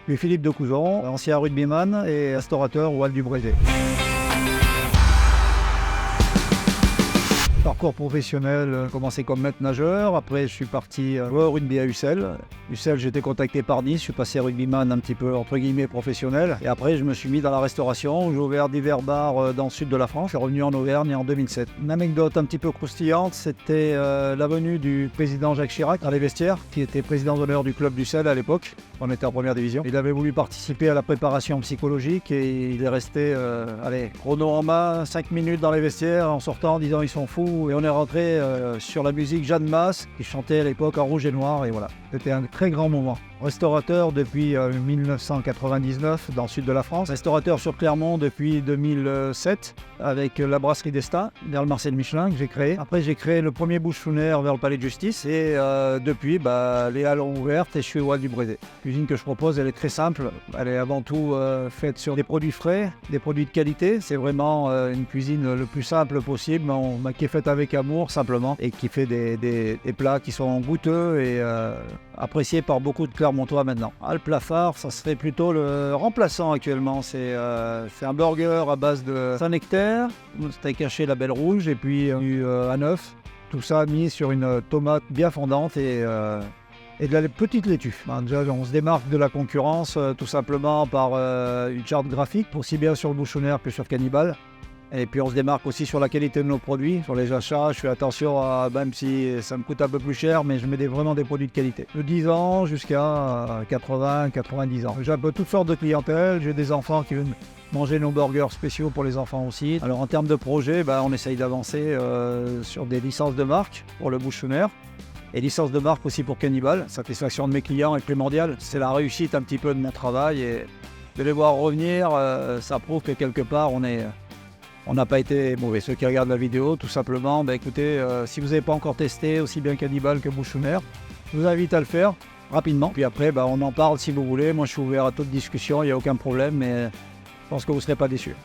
Je suis Philippe de Couzon, ancien rugbyman et restaurateur au Val du Brézé. Parcours professionnel, commencé comme maître nageur, après je suis parti jouer au rugby à Ussel. Ussel, j'étais contacté par Nice, je suis passé rugbyman un petit peu entre guillemets professionnel. Et après je me suis mis dans la restauration, j'ai ouvert divers bars dans le sud de la France. Je suis revenu en Auvergne en 2007. Une anecdote un petit peu croustillante, c'était la venue du président Jacques Chirac dans les vestiaires, qui était président d'honneur du club d'Ussel à l'époque. On était en première division. Il avait voulu participer à la préparation psychologique et il est resté, chrono en main, 5 minutes dans les vestiaires en sortant en disant ils sont fous. Et on est rentré sur la musique Jeanne Masse, qui chantait à l'époque en rouge et noir, et voilà. C'était un très grand moment. Restaurateur depuis 1999 dans le sud de la France. Restaurateur sur Clermont depuis 2007 avec la brasserie Destin, vers le Marcel Michelin que j'ai créé. Après j'ai créé le premier bouche-trou-nerf vers le Palais de Justice et depuis les halles ont ouvertes et je suis au Val du Brézé. La cuisine que je propose elle est très simple. Elle est avant tout faite sur des produits frais, des produits de qualité. C'est vraiment une cuisine le plus simple possible, qui est faite avec amour simplement et qui fait des plats qui sont goûteux et apprécié par beaucoup de Clermontois maintenant. Le plafard, ça serait plutôt le remplaçant actuellement. C'est un burger à base de Saint-Nectaire, steak haché label rouge et puis du A9. Tout ça mis sur une tomate bien fondante et de la petite laitue. Déjà, on se démarque de la concurrence tout simplement par une charte graphique, aussi bien sur le bouchonnaire que sur Cannibal. Et puis on se démarque aussi sur la qualité de nos produits, sur les achats. Je fais attention à, même si ça me coûte un peu plus cher, mais je mets vraiment des produits de qualité. De 10 ans jusqu'à 80, 90 ans. J'ai un peu toutes sortes de clientèle. J'ai des enfants qui viennent manger nos burgers spéciaux pour les enfants aussi. Alors en termes de projet, on essaye d'avancer sur des licences de marque pour le bouchonnaire. Et licence de marque aussi pour Cannibal. Satisfaction de mes clients est primordiale. C'est la réussite un petit peu de mon travail. Et de les voir revenir, ça prouve que quelque part on n'a pas été mauvais. Ceux qui regardent la vidéo, tout simplement, écoutez, si vous n'avez pas encore testé aussi bien Cannibal que bouchonnaire, je vous invite à le faire rapidement. Puis après, on en parle si vous voulez. Moi, je suis ouvert à toute discussion, il n'y a aucun problème, mais je pense que vous ne serez pas déçus.